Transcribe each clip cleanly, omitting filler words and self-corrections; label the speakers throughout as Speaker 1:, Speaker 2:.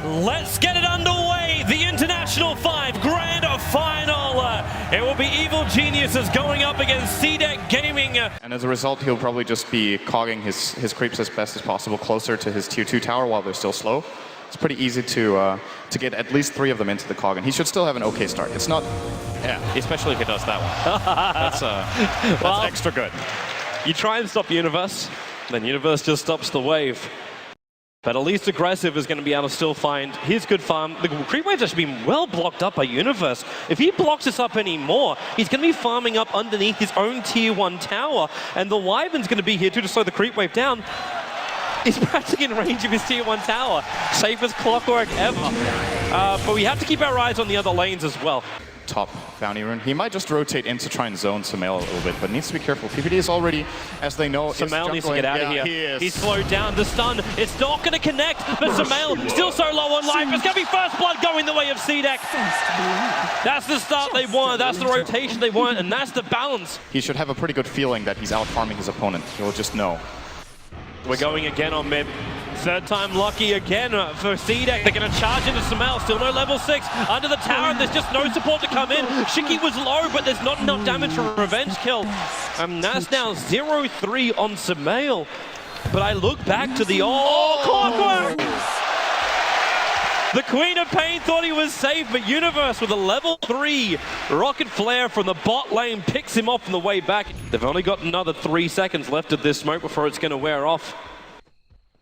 Speaker 1: Let's get it underway. The International 5 Grand Final. It will be Evil Geniuses going up against CDEC Gaming.
Speaker 2: And as a result, he'll probably just be cogging his creeps as best as possible closer to his tier 2 tower while they're still slow. It's pretty easy to get at least 3 of them into the cog, and he should still have an okay start. It's not, yeah, especially if he does that one. That's extra good.
Speaker 1: You try and stop Universe, then Universe just stops the wave. But at least Aggressive is going to be able to still find his good farm. The creep wave's actually been well blocked up by Universe. If he blocks this up anymore, he's going to be farming up underneath his own tier 1 tower. And the Wyvern's going to be here too to slow the creep wave down. He's practically in range of his tier 1 tower. Safe as clockwork ever. But we have to keep our eyes on the other lanes as well.
Speaker 2: Top bounty rune. He might just rotate in to try and zone Sumail a little bit, but needs to be careful. PPD is already, as they know,
Speaker 1: Sumail needs to get out of here. He's slowed down. The stun, it's not going to connect, but Sumail still so low on life. It's going to be first blood going the way of CDEC. That's the start they want. That's the rotation they want, and that's the balance.
Speaker 2: He should have a pretty good feeling that he's out-farming his opponent. He'll just know.
Speaker 1: We're going again on mid. Third time lucky again for CDEC. They're going to charge into Sumail. Still no level 6 under the tower. There's just no support to come in. Shiki was low, but there's not enough damage for a revenge kill. And that's now 0-3 on Sumail. But I look back to the clockwork. The Queen of Pain thought he was safe, but Universe with a level 3 rocket flare from the bot lane picks him off on the way back. They've only got another 3 seconds left of this smoke before it's going to wear off.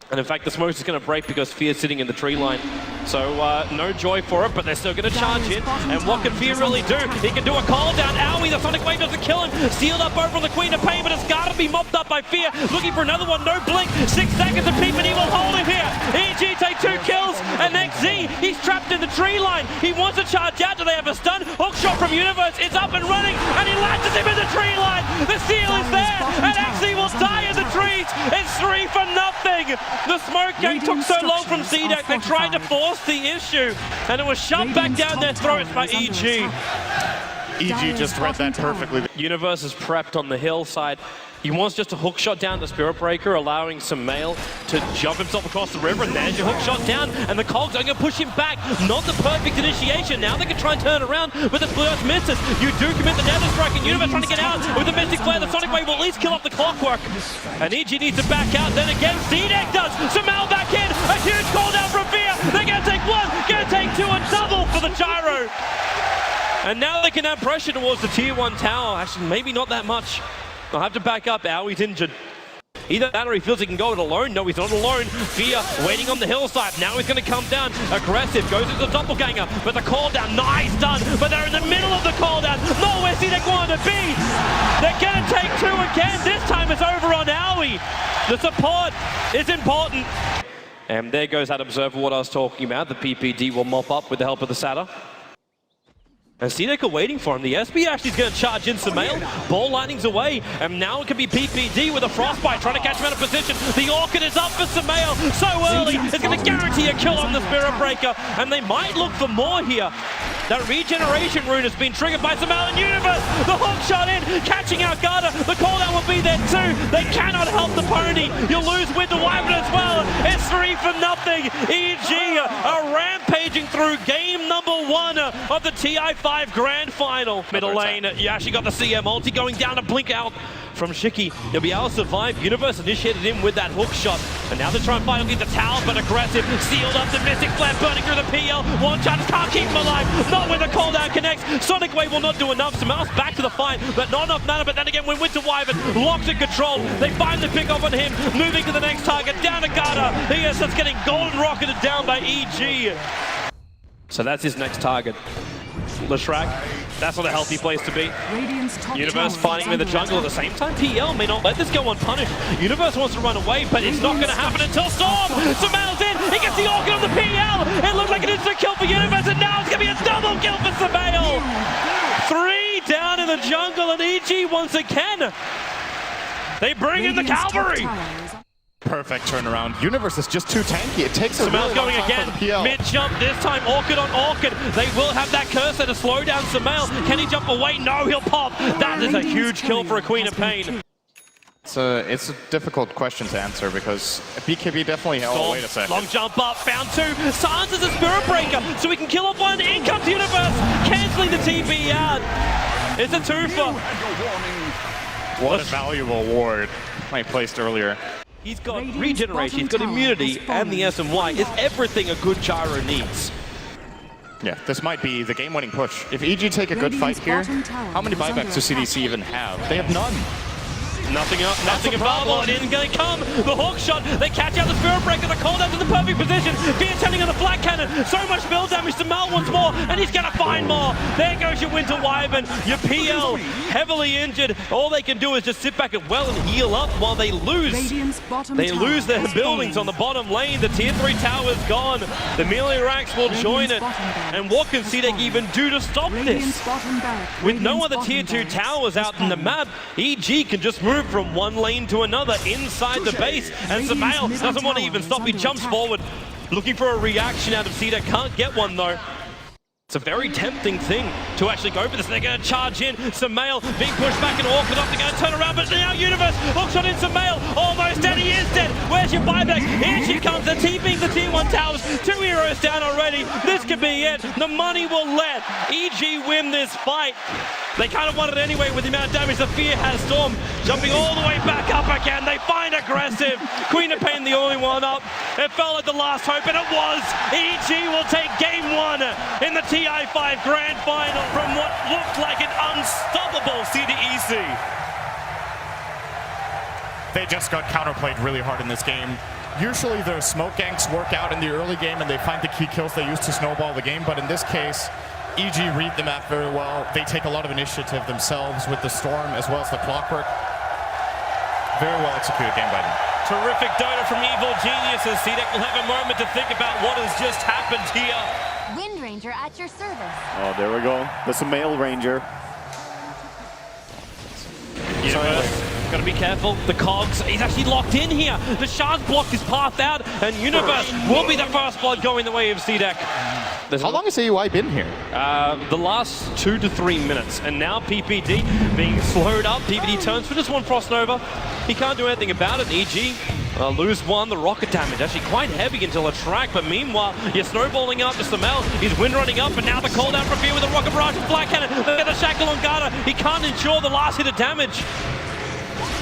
Speaker 1: And in fact, the smoke is going to break because Fear's sitting in the tree line. So no joy for it, but they're still going to charge in. And what can Fear really do? He can do a call down. Owie, the Sonic Wave doesn't kill him. Sealed up over on the Queen of Pain, but it's got to be mopped up by Fear. Looking for another one. No blink. 6 seconds of PPD will hold him here. EG take 2 kills. And XZ, he's trapped in the tree line. He wants to charge out. Do they have a stun? Hook shot from Universe. It's up and running. And he latches him in the tree line. The seal is there. And XZ will die in the trees. It's 3 for nothing. The smoke game took so long from CDEC, they tried to force the issue, and it was shoved back down their throats by EG.
Speaker 2: EG just read that perfectly.
Speaker 1: Universe is prepped on the hillside. He wants just a hook shot down the Spirit Breaker, allowing Sumail to jump himself across the river, and there's your hook shot down, and the Cogs are going to push him back. Not the perfect initiation. Now they can try and turn around, but the Blue Earth misses. You do commit the Nether Strike, and Universe trying to get out with the Mystic Flare. The Sonic Wave will at least kill off the clockwork. And EG needs to back out. Then again, CDEC does. Sumail back in. A huge call down from Fear. They're going to take 1, going to take 2, a double for the Gyro. And now they can add pressure towards the tier 1 tower. Actually, maybe not that much. I'll have to back up. Owie's injured. Either that or he feels he can go it alone. No, he's not alone. Fear waiting on the hillside. Now he's going to come down. Aggressive. Goes into the doppelganger. But the call down. Nice done. But they're in the middle of the call down. Not where CDEC wanted to be. They're going to take 2 again. This time it's over on Owie. The support is important. And there goes that observer, what I was talking about. The PPD will mop up with the help of the Satyr. And CDEC are waiting for him. The SB actually is going to charge in Sumail. Ball lightning's away. And now it can be PPD with a Frostbite trying to catch him out of position. The Orchid is up for Sumail. So early. It's going to guarantee a kill on the Spirit Breaker. And they might look for more here. That regeneration rune has been triggered by Sumail and Universe. The hook shot in, catching out Garda. The cooldown will be there too. They cannot help the pony. You'll lose with the Wyvern as well. It's 3 for nothing. EG are rampaging through game number 1 of the TI5 Grand Final. Middle lane, you actually got the CM ulti going down to blink out from Shiki. He'll be able to survive. Universe initiated him with that hook shot. And now they're trying to fight on the tower, but aggressive. Sealed up the Mystic Flare, burning through the PL. One chance, can't keep him alive. Not when the call down connects. Sonic Wave will not do enough. Sumail's back to the fight, but not enough mana. But then again, when Winter Wyvern locks in control, they find the pick up on him. Moving to the next target, down to Garda. He is just getting golden rocketed down by EG. So that's his next target. Leshrac, that's not a healthy place to be. Universe fighting him in the jungle at the same time. PL may not let this go unpunished. Universe wants to run away, but it's not going to happen until Storm. Sumail's in. He gets the Orchid on the PL. It looked like an instant kill for Universe, and now it's going to be a double kill for Sumail. 3 down in the jungle, and EG once again. They bring in the cavalry.
Speaker 2: Perfect turnaround. Universe is just too tanky. It takes a
Speaker 1: Sumail's going again. Mid-jump, this time Orchid on Orchid. They will have that cursor to slow down Sumail. Can he jump away? No, he'll pop. That is a huge kill for a Queen of Pain.
Speaker 2: It's a difficult question to answer because BKB definitely... Oh, wait a second.
Speaker 1: Long jump up, found two. Sans is a Spirit Breaker, so we can kill off one. In comes Universe, cancelling the TP out. It's a twofer.
Speaker 2: What a valuable ward I placed earlier.
Speaker 1: He's got regeneration, he's got immunity, and the SMY. It's everything a good Gyro needs.
Speaker 2: Yeah, this might be the game-winning push. If EG take a good fight here, how many buybacks does CDEC even have? They have none.
Speaker 1: Nothing available, it isn't going to come. The hook shot, they catch out the Spirit Breaker, the call down to the perfect position. Fear turning on the flat cannon, so much build damage to Mal once more, and he's going to find more. There goes your Winter Wyvern, your PL, heavily injured. All they can do is just sit back and well and heal up while they lose. They lose their buildings on the bottom lane. The tier 3 tower is gone. The melee ranks will join it. And what can CDEC even do to stop this? With no other tier 2 towers out in the map, EG can just move from one lane to another inside the base, and Samael doesn't want to even stop. He jumps forward, looking for a reaction out of CDEC. Can't get one though. It's a very tempting thing to actually go for this. They're going to charge in. Samael being pushed back and awkward up. They're going to turn around, but now Universe hooks on in Samael. Almost dead. He is dead. Where's your buyback? Here she comes. They're TPing the tier 1 towers. 2 heroes down already. This could be it. The money will let EG win this fight. They kind of won it anyway with the amount of damage. The Fear has Storm jumping all the way back up again. They find aggressive. Queen of Pain the only one up. It felt like the last hope, and it was. EG will take game 1 in the TI5 Grand Final from what looked like an unstoppable CDEC.
Speaker 2: They just got counterplayed really hard in this game. Usually their smoke ganks work out in the early game and they find the key kills they use to snowball the game, but in this case, EG read the map very well. They take a lot of initiative themselves with the Storm as well as the Clockwork. Very well executed game by them.
Speaker 1: Terrific Dota from Evil Geniuses. CDEC will have a moment to think about what has just happened here.
Speaker 3: Wind Ranger at your service.
Speaker 4: Oh, there we go. That's a male Ranger.
Speaker 1: Got to be careful. The Cogs, he's actually locked in here. The Shards blocked his path out, and Universe will be the first blood going the way of CDEC.
Speaker 2: How long has AUI been here?
Speaker 1: The last 2 to 3 minutes, and now PPD being slowed up. PPD turns for just one Frost Nova. He can't do anything about it. EG lose one. The rocket damage actually quite heavy until a track, but meanwhile, you're snowballing up to Samael. He's wind running up, and now the call down from Fear with a rocket barrage and flat cannon. They get the shackle on Garda. He can't ensure the last hit of damage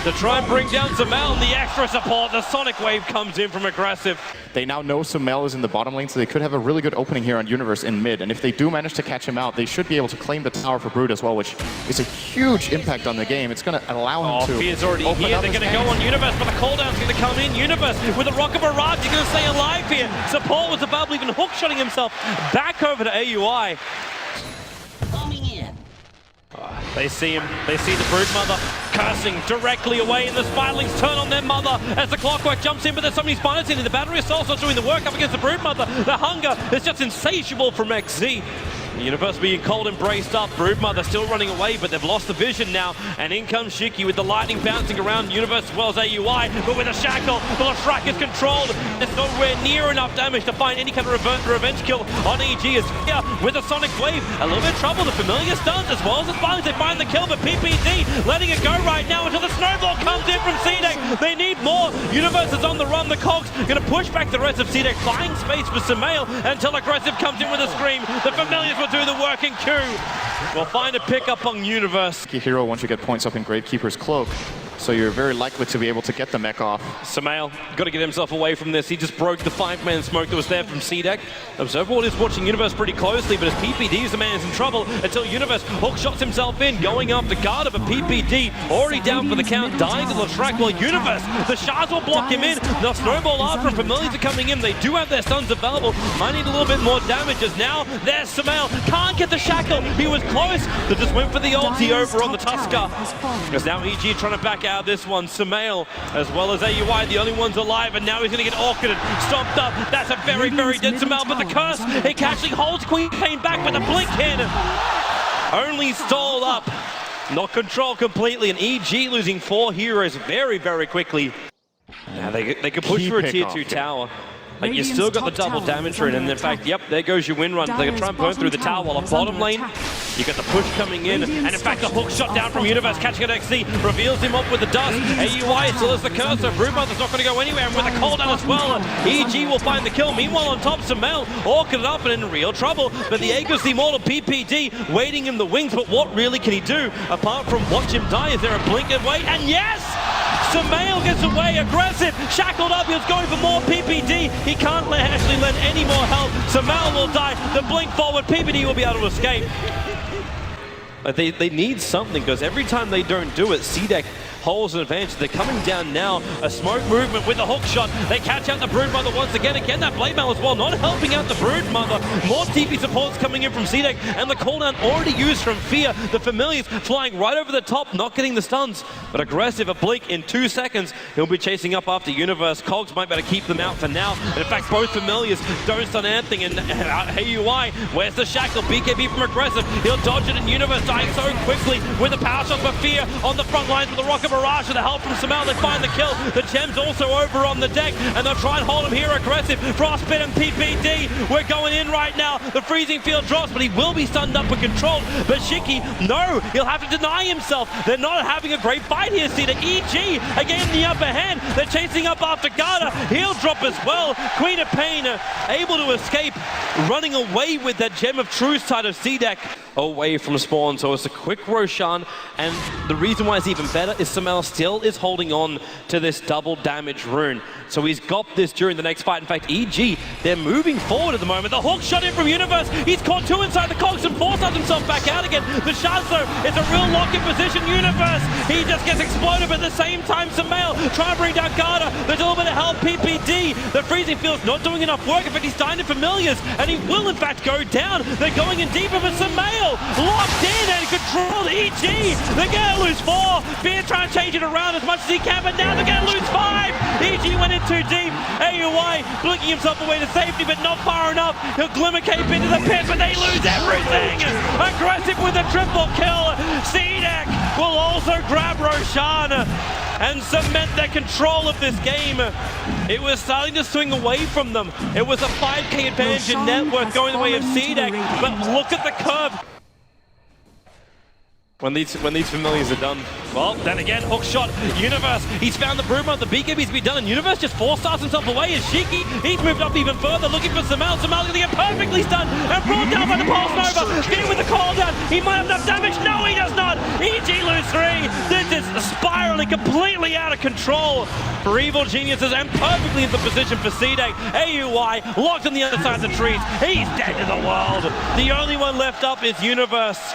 Speaker 1: to try and bring down Samael, and the extra support. The Sonic Wave comes in from aggressive.
Speaker 2: They now know Samael is in the bottom lane, so they could have a really good opening here on Universe in mid. And if they do manage to catch him out, they should be able to claim the tower for Brood as well, which is a huge impact on the game. It's going to allow him to
Speaker 1: Fear's already here. They're going to go on Universe, but the cooldown's going to come in. Universe with a rocket barrage. He's going to stay alive here. Support was above, even hook-shotting himself back over to AUI. They see him, they see the Brood Mother cursing directly away, and the Spirelings turn on their mother as the Clockwork jumps in, but there's so many spiders in it. The Battery Assault's not doing the work up against the Brood Mother. The hunger is just insatiable from XZ. The Universe being cold and braced up. Brood Mother still running away, but they've lost the vision now. And in comes Shiki with the lightning bouncing around Universe as well as AUI, but with a shackle, the Lashrak is controlled. There's nowhere near enough damage to find any kind of revenge kill on EG. Is here with a Sonic Wave. A little bit of trouble. The Familiar stuns as well as the Spirelings. They find the kill, but PPD letting it go right now until the snowball comes in from CDEC. They need more. Universe is on the run. The Cogs going to push back the rest of CDEC, buying space for Samael until Aggressive comes in with a scream. The Familiars will do the work, and Q will find a pickup on Universe.
Speaker 2: Hero once you get points up in Gravekeeper's Cloak, so you're very likely to be able to get the mech off.
Speaker 1: Samael got to get himself away from this. He just broke the 5-man smoke that was there from CDEC. Observerboard is watching Universe pretty closely, but as PPD is the man is in trouble until Universe hook shots himself in, going after Garda, but PPD already down for the count, dying to the track while Universe, the Shards will block him in. The snowball after him. Familiars are coming in. They do have their stuns available. Might need a little bit more damage as now there's Samael. Can't get the shackle. He was close. They just went for the ulti over on the Tusker. As now EG trying to back out this one. Samael as well as AUI, the only ones alive, and now he's going to get orchided, stomped up. That's a very, very dead Samael, but the curse, it actually holds Queen Pain back with a blink hit. Only stalled up, not controlled completely, and EG losing 4 heroes very, very quickly. Now they could push for a tier 2 tower. Like, you still got the double damage rate, and in fact, yep, there goes your win run. They're going to try and burn through the tower while a bottom lane You get the push coming in, and in fact the hook shot down from Universe, catching an XC, reveals him up with the dust. AUI still has the cursor, Broodmother's not going to go anywhere, and with the cooldown as well, EG will find the kill. Meanwhile on top, Sumail orchid up and in real trouble, but the Aegis, the immortal PPD, waiting in the wings, but what really can he do, apart from watch him die? Is there a blink and wait? And yes! Sumail gets away, aggressive, shackled up, he was going for more PPD, he can't actually lend any more help. Sumail will die, the blink forward, PPD will be able to escape. They need something, because every time they don't do it, CDEC holds an advantage. They're coming down now, a smoke movement with the hook shot. They catch out the Broodmother once again. Again, that blade mail as well, not helping out the Broodmother. More TP supports coming in from CDEC, and the cooldown already used from Fear. The Familiars flying right over the top, not getting the stuns, but aggressive, a blink in 2 seconds. He'll be chasing up after Universe. Cogs might better keep them out for now. And in fact, both Familiars don't stun anything, and AUI, where's the shackle? BKB from aggressive. He'll dodge it, and Universe dying so quickly with the power shot for Fear on the front lines with the Rocket Barrage with the help from Sumail. They find the kill. The Gem's also over on the deck, and they'll try and hold him here aggressive. Frostbite and PPD, we're going in right now. The freezing field drops, but he will be stunned up and controlled. But Shiki, no, he'll have to deny himself. They're not having a great fight here, CDEC. EG, again the upper hand. They're chasing up after Garda. He'll drop as well. Queen of Pain able to escape, running away with that Gem of Truth side of CDEC away from spawn. So it's a quick Roshan, and the reason why it's even better is Sumail still is holding on to this double damage rune. So he's got this during the next fight. In fact, EG, they're moving forward at the moment. The hook shot in from Universe. He's caught two inside the cogs and forces himself back out again. The shots though, it's a real lock-in position. Universe, he just gets exploded, but at the same time, Sumail trying to bring down Garda. There's a little bit of help. PPD, the freezing field's not doing enough work. In fact, he's dying to Familiars, and he will in fact go down. They're going in deeper, but Sumail locked in and controlled EG. They're gonna lose 4. Fear trying to change it around as much as he can, but now they're gonna lose 5. EG went in too deep. AUI blinking himself away to safety, but not far enough. He'll glimmer cape into the pit, but they lose everything. Aggressive with a triple kill. CDEC will also grab Roshan and cement their control of this game. It was starting to swing away from them. It was a 5k advantage in net worth going the way of CDEC, but look at the curve. When these Familiars are done, well, then again, hook shot, Universe, he's found the Broodmother, the BKB's been done, and Universe just force-starts himself away as Shiki, he's moved up even further, looking for Sumail. Sumail's gonna get perfectly stunned, and brought down by the Pulse Nova, getting with the call down, he might have enough damage, no he does not, EG lose 3, this is spiraling completely out of control for Evil Geniuses, and perfectly in the position for CDEC. AUI, locked on the other side of the trees, he's dead to the world, the only one left up is Universe.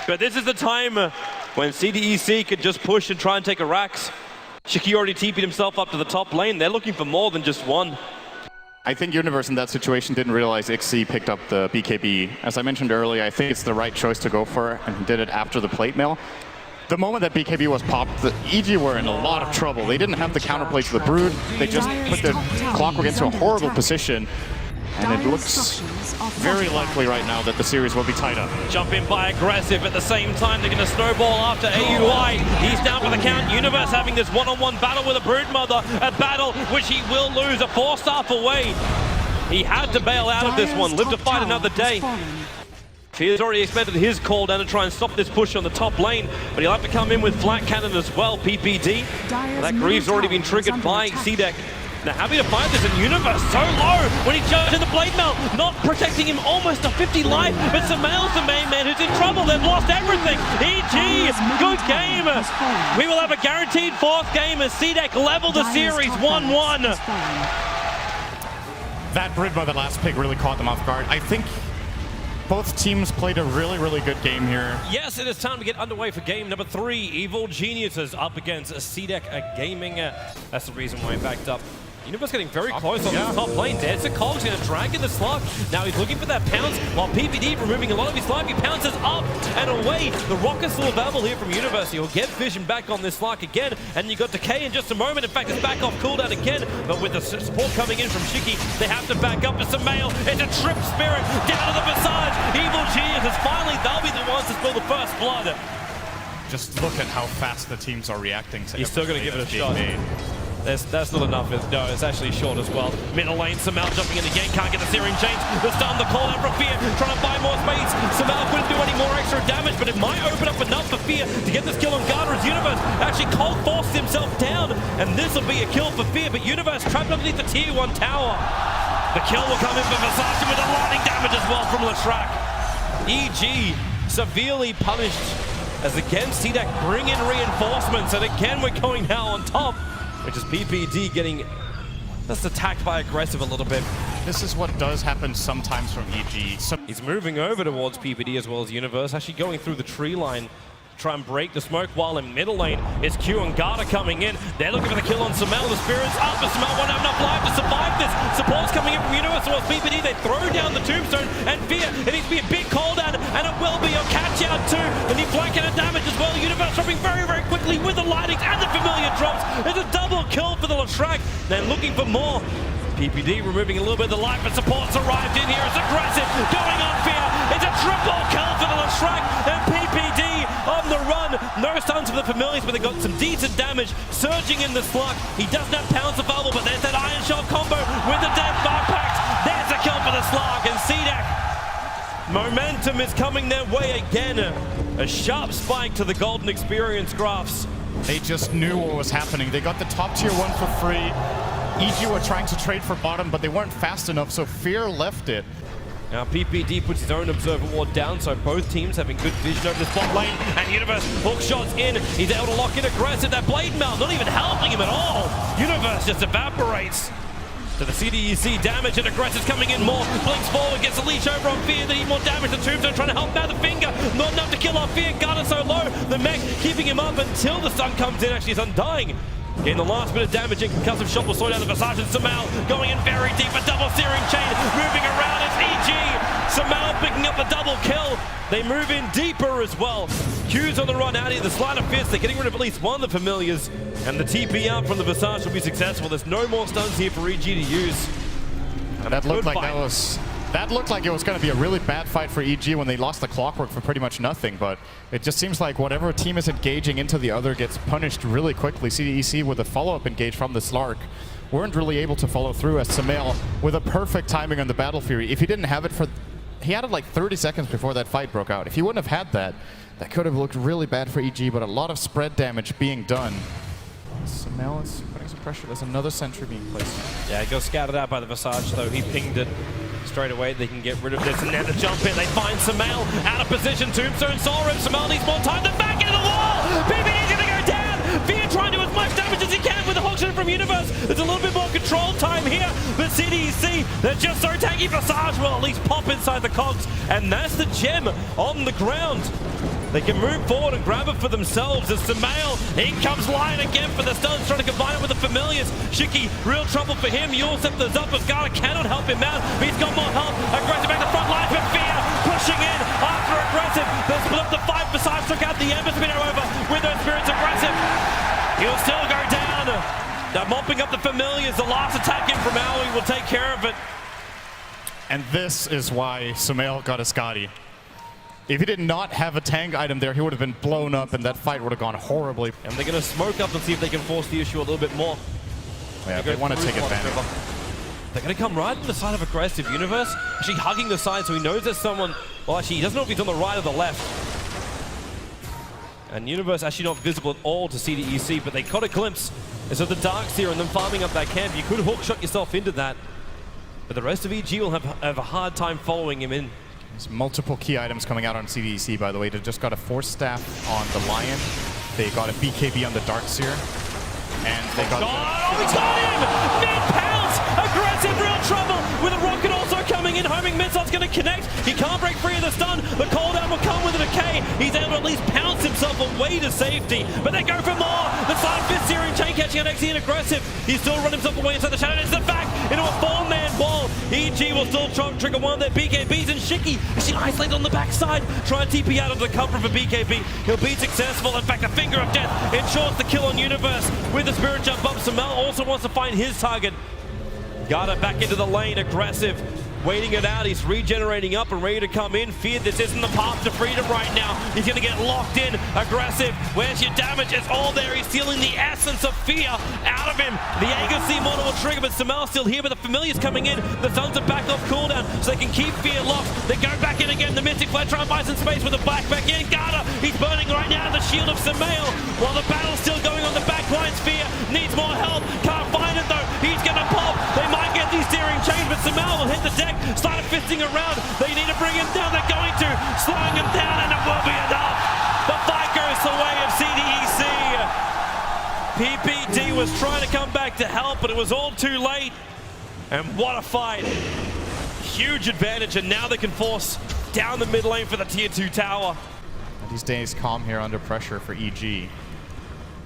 Speaker 1: But this is the time when CDEC could just push and try and take a Rax. Shiki already TP'd himself up to the top lane. They're looking for more than just one.
Speaker 2: I think Universe in that situation didn't realize XC picked up the BKB. As I mentioned earlier, I think it's the right choice to go for, and he did it after the plate mail. The moment that BKB was popped, the EG were in a lot of trouble. They didn't have the counterplay to the Brood. They just put the Clockwork into a horrible position. And it looks very likely right now that the series will be tied up.
Speaker 1: Jump in by aggressive. At the same time, they're going to snowball after AUI. He's down for the count. Universe having this one-on-one battle with a Broodmother. A battle which he will lose. A 4-star away. He had to bail out of this one. Live to fight another day. Fear's already expected his call down to try and stop this push on the top lane, but he'll have to come in with flat cannon as well, PPD. That Greave's already been triggered by CDEC. Now happy to find this, in Universe so low when he jumped in the blade mail, not protecting him, almost a 50 life, but Sumail's the main man who's in trouble. They've lost everything. EG, good game. We will have a guaranteed 4th game as CDEC level the series 1-1.
Speaker 2: That Broodmother last pick really caught them off guard. I think both teams played a really, really good game here.
Speaker 1: Yes, it is time to get underway for game number 3. Evil Geniuses up against CDEC Gaming. That's the reason why he backed up. Universe getting very close on the top lane. There's a Cog's going to drag in the slug. Now he's looking for that pounce, while PPD removing a lot of his life. He pounces up and away. The rocket's still available here from Universe. He'll get vision back on this slug again, and you got Decay in just a moment. In fact, it's back off cooldown again, but with the support coming in from Shiki, they have to back up to Sumail. It's a trip spirit down to the Visage. Evil Geniuses, finally, they'll be the ones to spill the first blood.
Speaker 2: Just look at how fast the teams are reacting to
Speaker 1: He's still going to give it a shot. That's not enough. No, it's actually short as well. Middle lane, Samel jumping in again, can't get the searing chains. The stun, the call out from Fear, trying to buy more space. Samel couldn't do any more extra damage, but it might open up enough for Fear to get this kill on Garner's Universe. Actually, Cole forced himself down, and this will be a kill for Fear, but Universe trapped underneath the tier 1 tower. The kill will come in for Versace with a lightning damage as well from Leshrac. EG severely punished as again CDEC bring in reinforcements, and again we're going now on top, which is PPD getting just attacked by aggressive a little bit.
Speaker 2: This is what does happen sometimes from EG.
Speaker 1: He's moving over towards PPD as well as Universe, actually going through the tree line to try and break the smoke, while in middle lane it's Q and Garda coming in. They're looking for the kill on Samel. The Spirit's up, but Samel won't have enough life to survive this. Support's coming in from Universe towards PPD. They throw down the tombstone, and Fear, it needs to be a big call down, and it will be a catch out too. And he flank out damage as well. Universe dropping very, very quickly with the lightnings and the familiar drops. It's a double kill for the Leshrac. They're looking for more. PPD removing a little bit of the life, but support's arrived in here. It's aggressive, going on Fear. It's a triple kill for the Leshrac, and PPD on the run. No stuns for the familiars, but they got some decent damage. Surging in the slug. He doesn't have pounds available, but there's that Iron Shell combo with the death backpacks. There's a kill for the slug, and CDEC. Momentum is coming their way again. A sharp spike to the Golden Experience graphs.
Speaker 2: They just knew what was happening. They got the top tier 1 for free. EG were trying to trade for bottom, but they weren't fast enough, so Fear left it.
Speaker 1: Now PPD puts his own Observer Ward down, so both teams having good vision over the spot lane, and Universe hook shots in. He's able to lock in aggressive. That Blade Melt not even helping him at all. Universe just evaporates. To the CDEC, damage and aggressive's coming in more. Blinks forward, gets a leash over on Fear. They need more damage. The Tombstone trying to help out the finger. Not enough to kill off Fear. Garner so low. The mech keeping him up until the sun comes in. Actually, he's undying. Getting the last bit of damage, and concussive shot will slow down the Visage, and Samel going in very deep. A double searing chain moving around. It's EG. Samel picking up the double kill. They move in deeper as well. Q's on the run out here. The Sleight of Fist. They're getting rid of at least one of the familiars, and the TP out from the Visage will be successful. There's no more stuns here for EG to use.
Speaker 2: And that looked like that looked like it was going to be a really bad fight for EG when they lost the clockwork for pretty much nothing, but it just seems like whatever team is engaging into the other gets punished really quickly. CDEC with a follow-up engage from the Slark weren't really able to follow through, as Samel with a perfect timing on the Battle Fury. If he didn't have it he had it like 30 seconds before that fight broke out. If he wouldn't have had that, that could have looked really bad for EG, but a lot of spread damage being done. Samel is putting some pressure. There's another sentry being placed.
Speaker 1: Yeah, it goes scouted out by the Visage, though. He pinged it straight away. They can get rid of this, and now the jump in. They find Samel out of position. Tombstone Soul Rip. Samel needs more time. The back into the wall. PPD's gonna go down. Fear trying to do as much damage as he can with the hook shot from Universe. There's a little bit more control time here, but CDEC, they're just so tanky. Visage will at least pop inside the cogs, and that's the gem on the ground. They can move forward and grab it for themselves as Samel, in comes Lion again for the stuns, trying to combine it with the familiars. Shiki, real trouble for him. Yulsepter's up, as Garda cannot help him out, but he's got more help. Aggressive back to front line for Fear, pushing in after aggressive. They split up the 5 besides, took out the Ember Spinner over with those spirits aggressive. He'll still go down. They're mopping up the familiars. The last attack in from Aoi will take care of it.
Speaker 2: And this is why Samel got a Scotty. If he did not have a tank item there, he would have been blown up, and that fight would have gone horribly.
Speaker 1: And they're going to smoke up and see if they can force the issue a little bit more.
Speaker 2: Yeah, they want to take advantage.
Speaker 1: They're going to come right to the side of aggressive Universe, actually hugging the side, so he knows there's someone. Well, actually, he doesn't know if he's on the right or the left. And Universe actually not visible at all to CDEC, but they got a glimpse. And so the Darks here and them farming up that camp, you could hook shot yourself into that. But the rest of EG will have a hard time following him in.
Speaker 2: There's multiple key items coming out on CDEC, by the way. They just got a Force Staff on the Lion. They got a BKB on the Darkseer. And they got...
Speaker 1: Oh, we got him! Mid-pounce! Aggressive, real trouble! With a rocket also coming in. Homing missile's going to connect. He can't break free of the stun. The cooldown will come with a decay. He's able to at least pounce himself away to safety. But they go for more. The side fist searing chain catching on XE and aggressive. He's still run himself away inside the shadow. It's the back into a 4-man wall. EG will still try to trigger one of their BKBs, and Shiki is isolated on the backside. Try and TP out of the cover of a BKB. He'll be successful. In fact, the finger of death ensures the kill on Universe. With the spirit jump up, Samel also wants to find his target. Garda back into the lane, aggressive. waiting it out. He's regenerating up and ready to come in. Fear, this isn't the path to freedom right now. He's going to get locked in, aggressive. Where's your damage? It's all there. He's stealing the essence of fear out of him. The Agassi model will trigger, but SyndereN's still here, but the Familiar's coming in. The Suns are back off cooldown, so they can keep fear locked. They go back in again. The Mystic Flare trying to buy some space with the back in. Garda, he's burning right now in the shield of SyndereN. While the battle's still going on the back line, Fear needs more help. Can't find it though. He's going to pop. They might get these steering chains, but SyndereN will hit the deck. Started fisting around. They need to bring him down. They're going to. Slowing him down, and it will be enough. The fight goes the way of CDEC. PPD was trying to come back to help, but it was all too late. And what a fight. Huge advantage, and now they can force down the mid lane for the tier 2 tower.
Speaker 2: These days calm here under pressure for EG.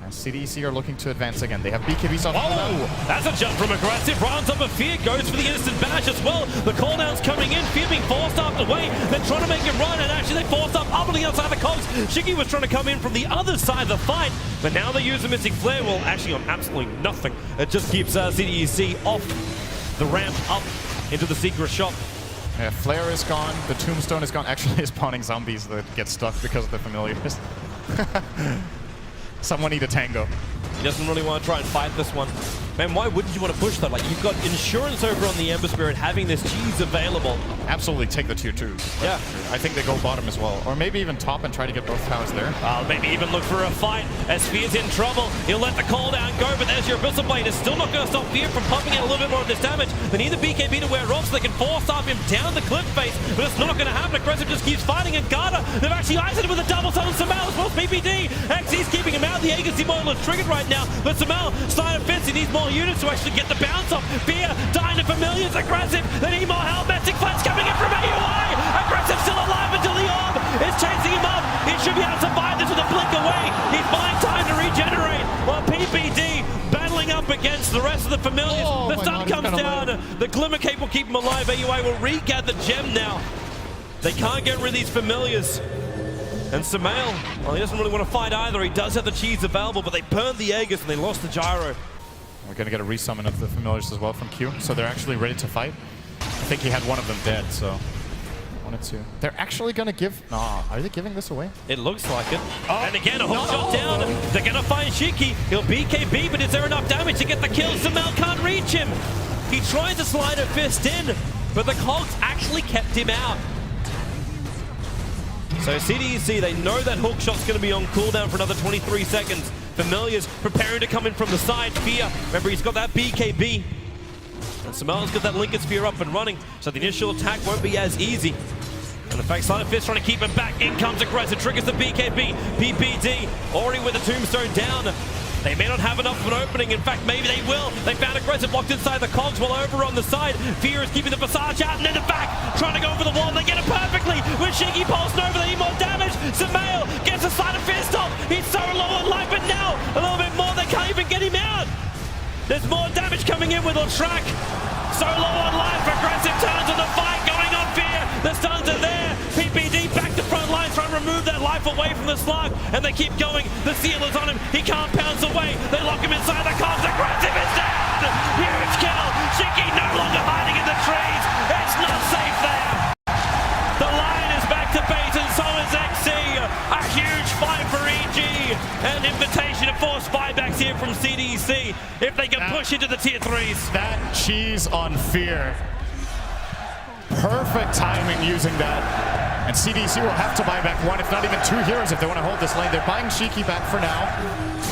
Speaker 2: And CDEC are looking to advance again. They have BKBs on.
Speaker 1: Oh, that's a jump from aggressive. Rounds up of Fear, goes for the instant bash as well. The cooldown's coming in. Fear being forced up the way. They're trying to make him run, and actually they forced up on the outside of the cogs. Shiki was trying to come in from the other side of the fight, but now they use the Mystic Flare. Well, actually on absolutely nothing. It just keeps CDEC off the ramp up into the secret shop.
Speaker 2: Yeah, Flare is gone. The Tombstone is gone. Actually, it's spawning zombies that get stuck because of the Familiars. Someone need a tango.
Speaker 1: He doesn't really want to try and fight this one. Man, why wouldn't you want to push that? Like, you've got insurance over on the Ember Spirit having this cheese available.
Speaker 2: Absolutely take the tier 2.
Speaker 1: Yeah.
Speaker 2: I think they go bottom as well. Or maybe even top and try to get both towers there.
Speaker 1: Maybe even look for a fight as Fear's in trouble. He'll let the cooldown go, but there's your Abyssal Blade. It's still not going to stop Fear from pumping out a little bit more of this damage. They need the BKB to wear off so they can force up him down the cliff face, but it's not going to happen. Aggressive just keeps fighting, and Garda, they've actually iced it with a double summon. SyndereN as well as PPD. XC's keeping him out. The Agassi model is triggered right now, but SyndereN starting to fence. He needs more units to actually get the bounce off. Fear dying to Familiars. Aggressive, they need more help. Mystic Flare's coming in from AUI. Aggressive still alive until the orb is chasing him up. He should be able to survive this with a blink away. He's buying time to regenerate while PPD battling up against the rest of the Familiars. The stun comes down. The Glimmer Cape will keep him alive. AUI will regather gem now. They can't get rid of these Familiars. And SyndereN, well, he doesn't really want to fight either. He does have the cheese available, but they burned the Aegis and they lost the gyro.
Speaker 2: We're going to get a resummon of the Familiars as well from Q, so they're actually ready to fight. I think he had one of them dead, so wanted to. They're actually going to give... Nah, are they giving this away?
Speaker 1: It looks like it. And again, a hook shot down. They're going to find Shiki. He'll BKB, but is there enough damage to get the kill? SyndereN can't reach him. He tried to slide a fist in, but the cogs actually kept him out. So CDEC, they know that hook shot's going to be on cooldown for another 23 seconds. Familiars preparing to come in from the side. Fear, remember he's got that BKB. And SyndereN's got that Lincoln Sphere up and running, so the initial attack won't be as easy. And in fact, Silent Fist trying to keep him back. In comes aggressive, triggers the BKB. PPD already with the Tombstone down. They may not have enough of an opening. In fact, maybe they will. They found aggressive locked inside the cogs while over on the side. Fear is keeping the Visage out and in the back, trying to go over the wall. They get it perfectly. With Shiki pulsing over, they need more damage. SyndereN gets a Silent Fist off. He's so low on life, but now a little bit more. They can't even get him out. There's more damage coming in with Track. So low on life. Aggressive turns on the fight going on Fear. The stuns are there. PPD back to front line, trying to remove that life away from the slug, and they keep going. The seal is on him. He can't pounce away. They lock him inside the cogs. Aggressive is down. Huge kill. Shiki no longer hiding in the trees. It's not safe there. The line is back to base, and so is XC. A huge fight for EG. An invitation to force buybacks here from CDEC if they can push into the tier 3s.
Speaker 2: That cheese on Fear. Perfect timing using that. And CDEC will have to buy back one, if not even two heroes if they want to hold this lane. They're buying Shiki back for now.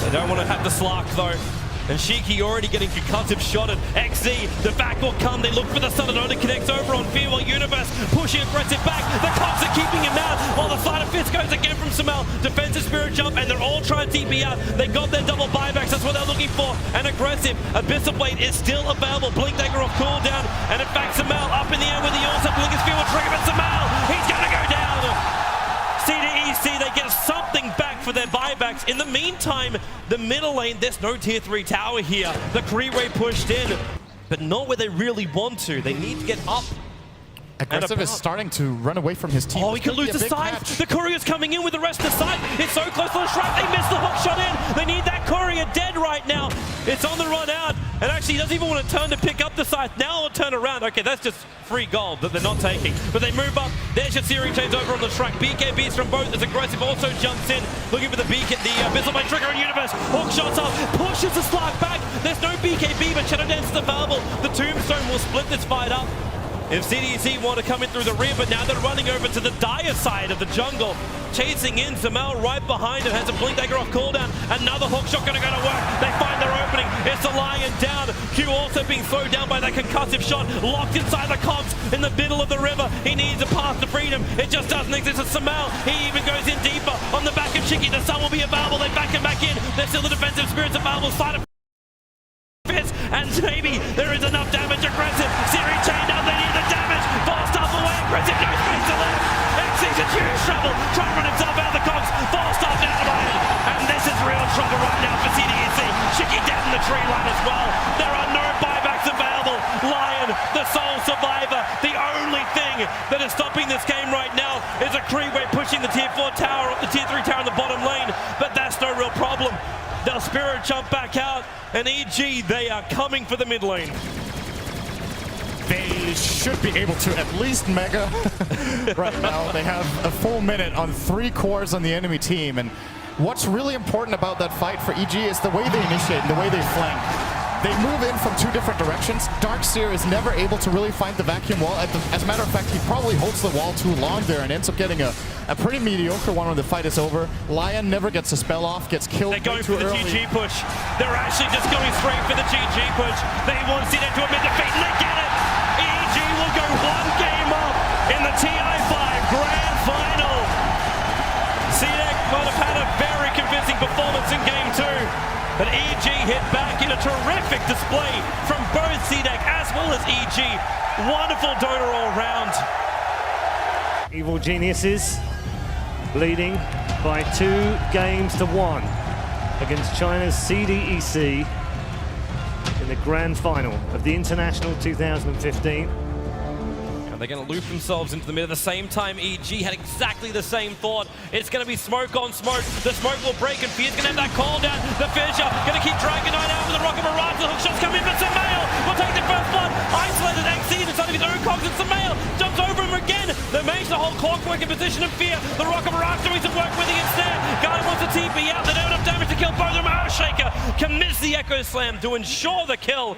Speaker 1: They don't want to have the Slark though. And Shiki already getting concussive shotted. XZ, the back will come. They look for the sun and only connects over on Fear while Universe pushing aggressive back. The cops are keeping him out while the Slider Fist goes again from SyndereN. Defensive Spirit jump, and they're all trying to TP out. They got their double buybacks. That's what they're looking for. And aggressive. Abyssal Blade is still available. Blink Dagger off cooldown. And in fact, SyndereN up in the air with the also Blinkers Sphere will trigger, but SyndereN, he's going to go down. CDEC, they get something back for their buybacks. In the meantime, the middle lane, there's no tier 3 tower here. The Creeway pushed in, but not where they really want to. They need to get up
Speaker 5: Aggressive is starting to run away from his team.
Speaker 1: Oh, he could lose the side. The courier's coming in with the rest of the side. It's so close to the shrine. They missed the hook shot in. They need that courier dead right now. It's on the run out. And actually, he doesn't even want to turn to pick up the side. Now it'll turn around. Okay, that's just free gold that they're not taking. But they move up. There's your series change over on the track. BKBs from both as aggressive also jumps in. Looking for the beacon, the missile by Trigger and Universe. Hook shots up. Pushes the slug back. There's no BKB, but Shadow Dance is available. The Tombstone will split this fight up. If CDEC want to come in through the rear, but now they're running over to the dire side of the jungle. Chasing in, Samel right behind him, has a blink dagger off cooldown. Another hook shot gonna go to work. They find their opening. It's a Lion down. Q also being slowed down by that concussive shot. Locked inside the cogs in the middle of the river. He needs a path to freedom. It just doesn't exist. It's Samel. He even goes in deeper on the back of Chicky. The sun will be available. They back him back in. There's still the defensive spirits available. Side of and maybe there is enough damage. Aggressive. Siri chained up. They need the damage. Fast up away. Aggressive. No space to left. Xy's in huge trouble. Trying to run himself out of the cogs. Fast up down the line. And this is real trouble right now for CDEC. Chicky dead in the tree line as well. There are no buybacks available. Lion, the sole survivor. The only thing that is stopping this game right now is a Creeway pushing the tier 4 tower, the tier 3 tower in the bottom lane. But that's no real problem. They'll Spirit jump back out, and EG, they are coming for the mid lane.
Speaker 5: They should be able to at least mega right now. They have a full minute on 3 cores on the enemy team, and what's really important about that fight for EG is the way they initiate and the way they flank. They move in from 2 different directions. Darkseer is never able to really find the vacuum wall. As a matter of fact, he probably holds the wall too long there and ends up getting a pretty mediocre one when the fight is over. Lion never gets a spell off, gets killed.
Speaker 1: They're going
Speaker 5: too
Speaker 1: for the
Speaker 5: early.
Speaker 1: GG push. They're actually just going straight for the GG push. They want CDEC to admit defeat, and they get it. EG will go 1 game up in the TI5 Grand Final. CDEC might have had a very convincing performance in game 2. But EG hit back in a terrific display from both CDEC as well as EG. Wonderful Dota all round.
Speaker 6: Evil Geniuses leading by 2 games to 1 against China's CDEC in the grand final of the International 2015.
Speaker 1: And they're going to loop themselves into the mid at the same time. EG had exactly the same thought. It's going to be smoke on smoke. The smoke will break, and Fear's going to have that call down. The Fissure going to keep Dragon Knight out with the Rocket Mirage. The hook shots come in, but Samel will take the first one. Isolated XC inside of his own cogs, and Samel jumps over him again. They manage the whole clockwork in position of Fear. The Rocket Mirage doing some work with it instead. Garden wants to TP out. They don't have enough damage to kill both of them. Earthshaker commits the Echo Slam to ensure the kill.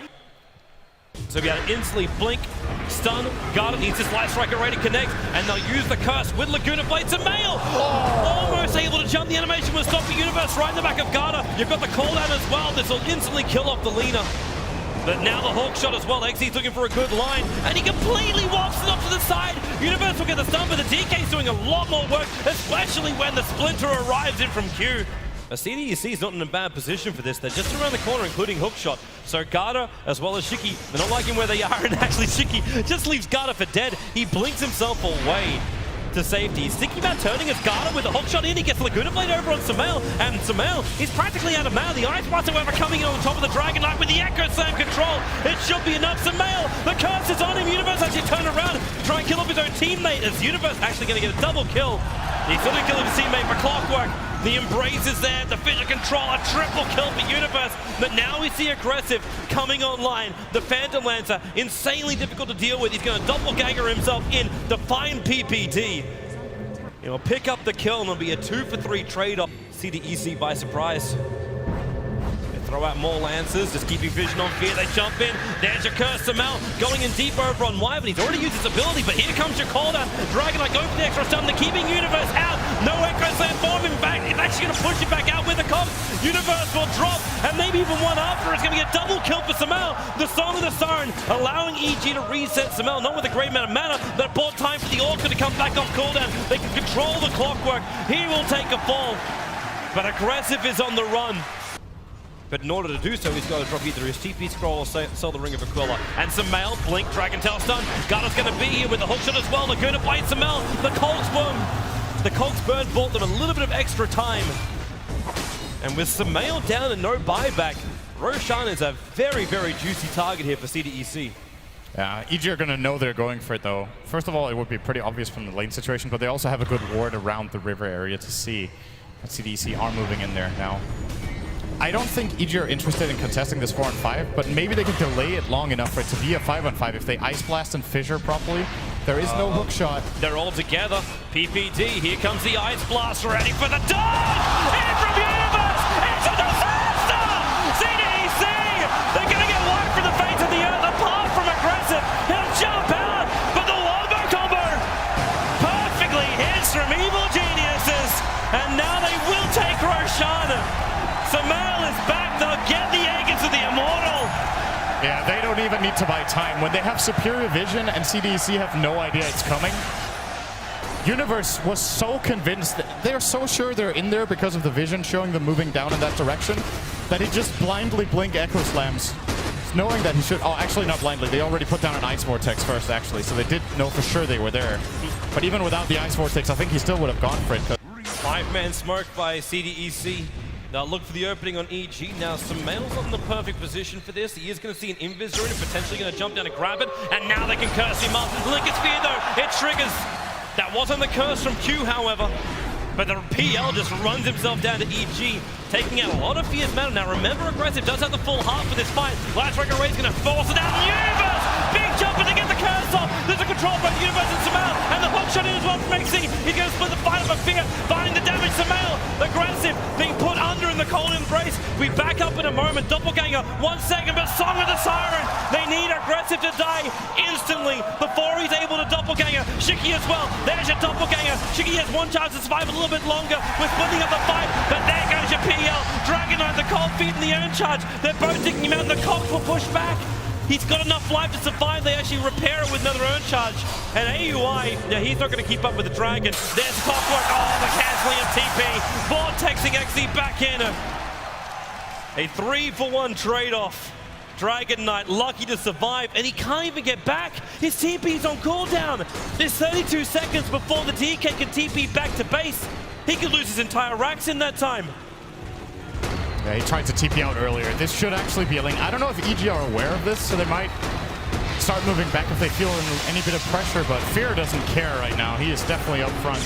Speaker 1: So we had to instantly blink, stun, Garden needs his Light Striker ready to connect, and they'll use the curse with Laguna Blades and Mail. Almost able to jump. The animation will stop the Universe right in the back of Garda. You've got the cooldown as well. This will instantly kill off the Lina. But now the Hawk shot as well. XC's looking for a good line, and he completely wafts it up to the side. Universe will get the stun, but the DK's doing a lot more work, especially when the Splinter arrives in from Q. CDEC is not in a bad position for this. They're just around the corner, including Hookshot. So Garda, as well as Shiki, they're not liking where they are, and actually Shiki just leaves Garda for dead. He blinks himself away to safety. He's thinking about turning his Garda with a Hookshot in. He gets Laguna Blade over on Samel, and Samel is practically out of mana. The Ice Blast, however, coming in on top of the Dragon Knight with the Echo Slam control. It should be enough. Samel, the curse is on him. Universe actually turn around, try and kill off his own teammate, as Universe actually going to get a double kill. He's going to kill his teammate for Clockwork. The Embrace is there, the Fissure control, a triple kill for Universe. But now we see Aggressive coming online. The Phantom Lancer, insanely difficult to deal with. He's going to doppelganger himself in, define PPD. He'll pick up the kill, and it'll be a 2-for-3 trade-off. CDEC by surprise. Throw out more Lancers, just keeping vision on Fear. They jump in. There's your curse. Samel going in deep over on Wyvern. He's already used his ability, but here comes your call down. Dragon Knight going for the extra stun. They're keeping Universe out. No Echo Slam for him. In fact, it's actually going to push him back out with the comp. Universe will drop, and maybe even one after. It's going to be a double kill for Samel. The Song of the Siren allowing EG to reset Samel, not with a great amount of mana, but it bought time for the Orca to come back off cooldown. They can control the Clockwork. He will take a fall, but Aggressive is on the run. But in order to do so, he's got to drop either his TP scroll or sell the Ring of Aquila. And Samel, blink, Dragon Tail stun. Garda's going to be here with the hookshot as well. Laguna Blade, Samel, the Cogs Burn. The Cogs Burn bought them a little bit of extra time. And with Samel down and no buyback, Roshan is a very, very juicy target here for CDEC.
Speaker 5: Yeah, EG are going to know they're going for it, though. First of all, it would be pretty obvious from the lane situation, but they also have a good ward around the river area to see that CDEC are moving in there now. I don't think EG are interested in contesting this 4-on-5, but maybe they can delay it long enough for it to be a 5-on-5 if they Ice Blast and Fissure properly. There is no hook shot.
Speaker 1: They're all together. PPD, here comes the Ice Blast, ready for the dodge! In from Universe! It's a disaster! CDEC! They're going to get wiped from the face of the earth, apart from aggressive. He'll jump out, but the wombo combo perfectly hits from Evil Geniuses, and now they will take Roshan. Samael is back, they'll get the Aegis of the Immortal.
Speaker 5: Yeah, they don't even need to buy time. When they have superior vision and CDEC have no idea it's coming, Universe was so convinced that they're so sure they're in there because of the vision showing them moving down in that direction that he just blindly blinked Echo Slams, knowing that he should... Oh, actually not blindly. They already put down an Ice Vortex first, actually, so they did know for sure they were there. But even without the Ice Vortex, I think he still would have gone for it.
Speaker 1: 5-man smoke by CDEC. Now look for the opening on EG. Now Samael's not in the perfect position for this. He is going to see an Invis and potentially going to jump down and grab it. And now they can curse him up. Link's Fear though, it triggers. That wasn't the curse from Q, however. But the PL just runs himself down to EG, taking out a lot of Fear's mana. Now remember, Aggressive does have the full heart for this fight. Last Record Ray's going to force it out. Universe! Big jumper to get the curse off. There's a control by Universe and Samael. And the hook shot in as well from XC. He's going to split the fight up of Fear, finding the damage. Samael, Aggressive, being put under in the cold embrace. We back up in a moment. Doppelganger, 1 second, but Song of the Siren. They need Aggressive to die instantly before he's able to Doppelganger. Shiki as well. There's your Doppelganger. Shiki has one chance to survive a little bit longer. We're splitting up the fight, but there goes your PL. Dragon Knight, the cold feet, and the urn charge. They're both taking him out, and the Cogs will push back. He's got enough life to survive. They actually repair it with another urn charge. And AUI, yeah, he's not going to keep up with the Dragon. There's Clockwork. Oh, the canceling of TP. Vortexing XC back in. A 3-for-1 trade-off. Dragon Knight lucky to survive, and he can't even get back. His TP's on cooldown. There's 32 seconds before the DK can TP back to base. He could lose his entire racks in that time.
Speaker 5: Yeah, he tried to TP out earlier. This should actually be a link. I don't know if EG are aware of this, so they might start moving back if they feel any bit of pressure, but Fear doesn't care right now. He is definitely up front.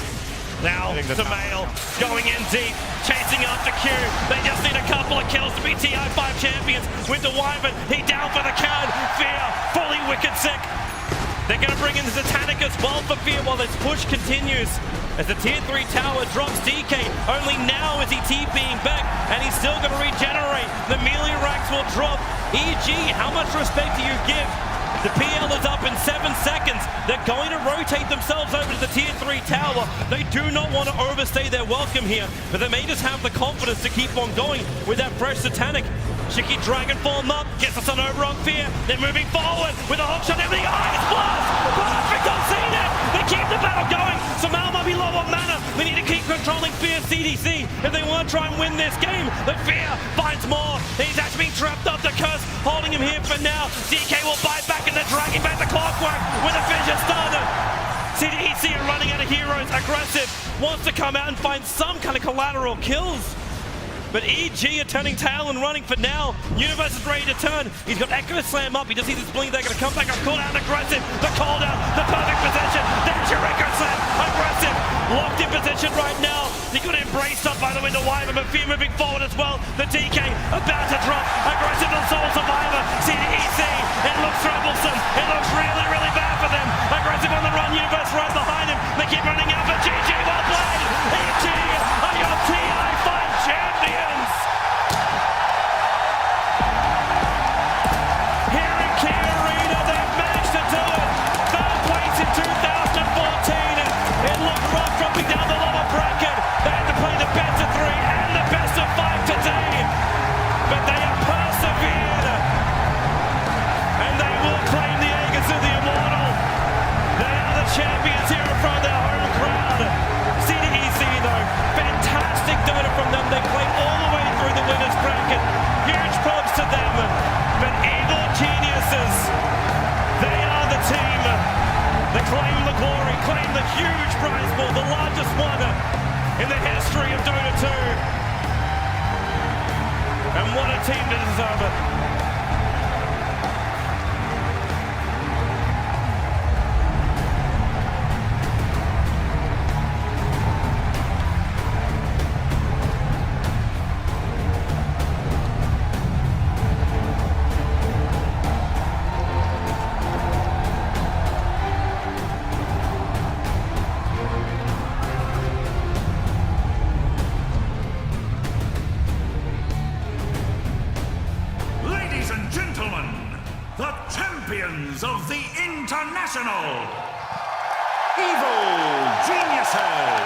Speaker 1: Now, Samael going in deep, chasing after Q. They just need a couple of kills to be TI5 champions. With the Wyvern, he down for the count. Fear, fully wicked sick. They're going to bring in the Titanic as well for Fear while this push continues. As the tier 3 tower drops DK, only now is he TPing back, and he's still going to regenerate. The melee racks will drop. EG, how much respect do you give? The PL is up in 7 seconds. They're going to rotate themselves over to the tier 3 tower. They do not want to overstay their welcome here, but they may just have the confidence to keep on going with that fresh Satanic. Shiki Dragon form up, gets us on over on Fear. They're moving forward with a hook shot and the Ice Blast. Perfect on CDEC. They keep the battle going. Samael might be low on mana. They need to keep controlling Fear CDC if they want to try and win this game. But Fear finds more. He's actually being trapped up the curse, holding him here for now. DK will bite back and they're dragging back the Clockwork with a Fissure starter. CDEC are running out of heroes. Aggressive wants to come out and find some kind of collateral kills. But EG are turning tail and running for now. Universe is ready to turn. He's got Echo Slam up. He just sees his blink. They're going to come back up. Cooldown Aggressive. The cooldown. The perfect position. There's your Echo Slam. Aggressive. Locked in position right now. He got embraced up by the Winter Wyvern, but Fear moving forward as well. The DK about to drop. Aggressive the sole survivor. CDEC. It looks troublesome. It looks really, really bad for them. Aggressive on the run. Universe right behind him. They keep running out for GG. Well played. EG are your TI5 champions. Here in Key Arena, they've managed to do it. Third place in 2014. It looked rough dropping down the lower bracket. They had to play the best of 3 and the best of 5 today. But they have persevered. And they will claim the Aegis of the Immortal. They are the champions here in front of their home crowd. CDEC though, fantastic Dota from them. They played all the way through the winner's bracket. Huge props to them. But Evil Geniuses, they are the team. They claim the glory, claim the huge prize pool, the largest one in the history of Dota 2. And what a team to deserve it.
Speaker 7: round. Evil Geniuses.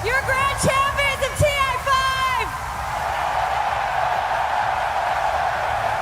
Speaker 3: You're great!